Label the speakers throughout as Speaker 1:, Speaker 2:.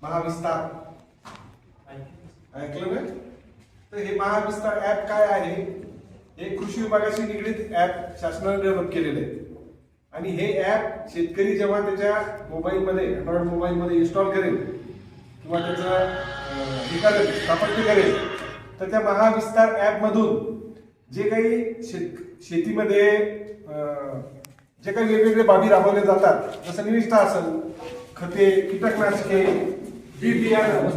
Speaker 1: महाविस्तार ऐकलं ना? तर हे महाविस्तार ऍप काय आहे? हे कृषी विभागाशी निगडीत ऍप शासनाने डेव्हलप केलेले आहे. आणि हे ऍप शेतकरी जेव्हा त्याच्या मोबाईलमध्ये अँड्रॉइड मोबाईलमध्ये इन्स्टॉल करेल किंवा त्याचं हे करेल स्थापत्य करेल तर त्या महाविस्तार ऍप मधून जे काही शेतीमध्ये जे काही वेगवेगळे बाबी राबवले जातात, जसं निविष्ठा असेल, खते, कीटकनाशके, बी बियाणं,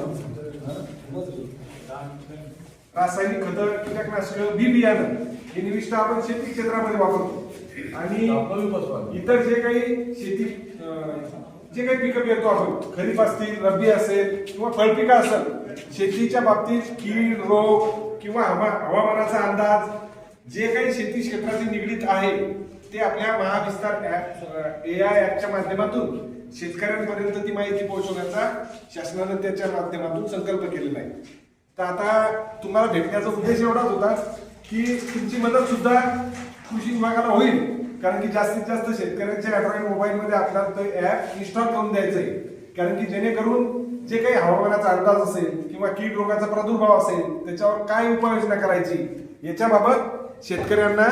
Speaker 1: रासायनिक खतं, कीटकनाशक, बी बियाणं हे निविष्ठा आपण शेती क्षेत्रामध्ये वापरतो. आणि इतर जे काही शेती जे काही पिकं घेतो आपण, खरीप असतील, रब्बी असेल किंवा फळपिकं असेल, शेतीच्या बाबतीत कीड, रोग किंवा हवामानाचा अंदाज जे काही शेती क्षेत्राशी निगडीत आहे ते आपल्या महाविस्तार ऍप AI ऍपच्या माध्यमातून शेतकऱ्यांपर्यंत ती माहिती पोहोचवण्याचा शासनाने त्याच्या माध्यमातून संकल्प केलेला आहे. तर आता तुम्हाला भेटण्याचा उद्देश एवढाच होता की तुमची मदत सुद्धा कृषी विभागाला होईल, कारण की जास्तीत जास्त शेतकऱ्यांच्या अँड्रॉइड मोबाईलमध्ये आपल्याला तो ऍप इन्स्टॉल करून द्यायचं आहे. कारण की जेणेकरून जे काही हवामानाचा अंदाज असेल किंवा कीड रोगाचा प्रादुर्भाव असेल त्याच्यावर काय उपाययोजना करायची याच्याबाबत शेतकऱ्यांना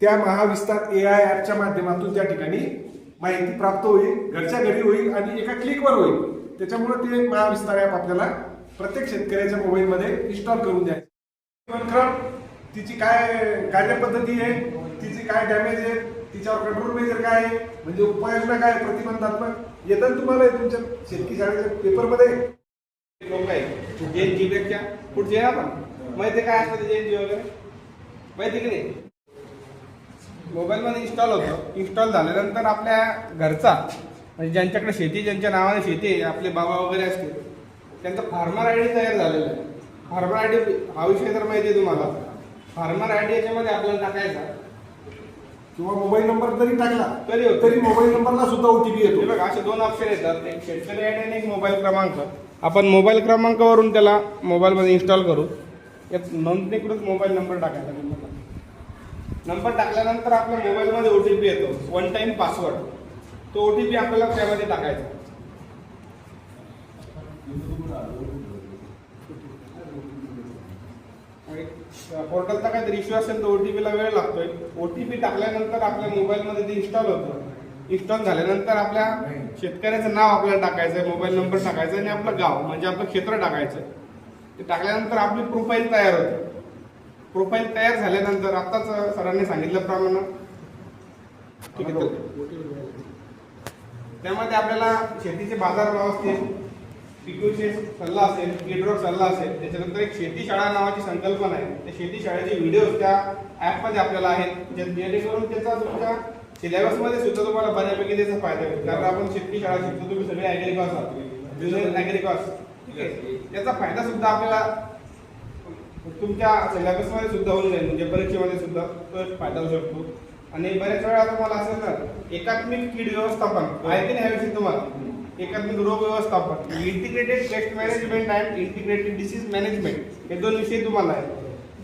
Speaker 1: त्या महाविस्तार AI ऍपच्या माध्यमातून त्या ठिकाणी माहिती प्राप्त होईल, घरच्या घरी होईल आणि एका क्लिकवर होईल. त्याच्यामुळे ते महाविस्तार ऍप आपल्याला प्रत्येक शेतकऱ्याच्या मोबाईलमध्ये इन्स्टॉल करून द्यायचं. तिची काय कार्यपद्धती आहे, तिची काय डॅमेज आहे, तिच्यावर कंट्रोल मेजर काय आहे, म्हणजे उपाययोजना काय प्रतिबंधात्मक येतात तुम्हाला तुमच्या शेतकी शाळेच्या पेपरमध्ये.
Speaker 2: लोक आहेत JNG पेक्षा पुढचे आपण माहिती काय असतं JNG वगैरे माहिती की नाही. मोबाईलमध्ये इन्स्टॉल होतं. इन्स्टॉल झाल्यानंतर आपल्या घरचा म्हणजे ज्यांच्याकडे शेती, ज्यांच्या नावाने शेती आहे, आपले बाबा वगैरे असतील, त्यांचा फार्मर आय डी तयार झालेला आहे. फार्मर आय डी हा विषय तर माहिती आहे तुम्हाला. फार्मर आय डी याच्यामध्ये आपल्याला टाकायचा
Speaker 1: किंवा मोबाईल नंबर जरी टाकला तरी मोबाईल नंबरला सुद्धा OTP येतो.
Speaker 2: बघा असे दोन ऑप्शन येतात, एक शेतकरी आय डी आणि एक मोबाईल क्रमांक. आपण मोबाईल क्रमांकावरून त्याला मोबाईलमध्ये इन्स्टॉल करू. यात नोंदणीकृत मोबाईल नंबर टाकायचा. नंबर टाकल्यानंतर आपल्या मोबाईलमध्ये OTP येतो, वन टाइम पासवर्ड. तो OTP आपल्याला त्यामध्ये टाकायचा. पोर्टलचा काहीतरी इश्यू असेल तर OTP ला वेळ लागतोय. OTP टाकल्यानंतर आपल्या मोबाईलमध्ये ते इन्स्टॉल होतं. इन्स्टॉल झाल्यानंतर आपल्या शेतकऱ्याचं नाव आपल्याला टाकायचं, मोबाईल नंबर टाकायचा आणि आपलं गाव म्हणजे आपलं क्षेत्र टाकायचं. ते टाकल्यानंतर आपली प्रोफाईल तयार होते. प्रोफाईल तयार झाल्यानंतर आताच सरांनी सांगितल्याप्रमाणे ठीक आहे, त्यामध्ये आपल्याला शेतीचे बाजारभाव असतील, पिकूचे सल्ला असेल, कीडरोग सल्ला असेल, त्याच्यानंतर एक शेती शाळा नावाची संकल्पना आहे. त्या शेती शाळेचे व्हिडिओ त्या ऍपमध्ये आपल्याला आहेत, जेणेकरून त्याचा तुमच्या सिलेबसमध्ये सुद्धा तुम्हाला बऱ्यापैकी त्याचा फायदा होईल. कारण आपण शेती शाळा शिकतो, तुम्ही सगळे ऍग्रिकॉस आहात, ज्युनियर ऍग्रिकॉस, ठीक आहे. त्याचा फायदा सुद्धा आपल्याला तुमच्या सिलेबसमध्ये सुद्धा होऊन जाईल, म्हणजे परीक्षेमध्ये सुद्धा तो फायदा होऊ शकतो. आणि बऱ्याच वेळा तुम्हाला असेल तर एकात्मिक कीड व्यवस्थापन माहिती नाही याविषयी तुम्हाला. एकात्मिक रोग व्यवस्थापन, integrated pest management and integrated disease management, हे दोन विषय तुम्हाला आहेत.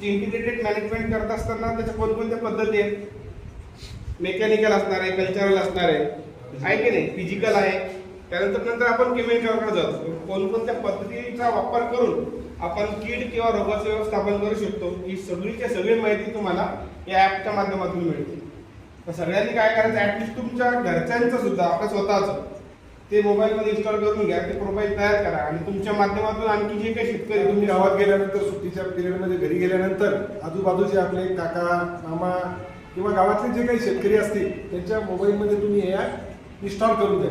Speaker 2: जे इंटिग्रेटेड मॅनेजमेंट करत असताना त्याच्या कोणकोणत्या पद्धती आहेत, मेकॅनिकल असणार आहे, कल्चरल असणार आहे की नाही, फिजिकल आहे. त्यानंतर नंतर आपण केमिकलकडे जातो. कोणकोणत्या पद्धतीचा वापर करून आपण कीड किंवा रोगाचं व्यवस्थापन करू शकतो, ही सगळीच्या सगळी माहिती तुम्हाला या ऍपच्या माध्यमातून मिळते. तर सगळ्यांनी काय करायचं, ऍटलिस्ट तुमच्या घरच्यांचं सुद्धा आपल्या स्वतःचं ते मोबाईलमध्ये इन्स्टॉल करून घ्या, ते प्रोफाईल तयार करा. आणि तुमच्या माध्यमातून आणखी जे काही शेतकरी
Speaker 1: तुम्ही गावात गेल्यानंतर, सुट्टीच्या पिरियडमध्ये घरी गेल्यानंतर आजूबाजूचे आपले काका, मामा किंवा गावातले जे काही शेतकरी असतील त्यांच्या मोबाईलमध्ये तुम्ही हे ऍप इन्स्टॉल करून द्या.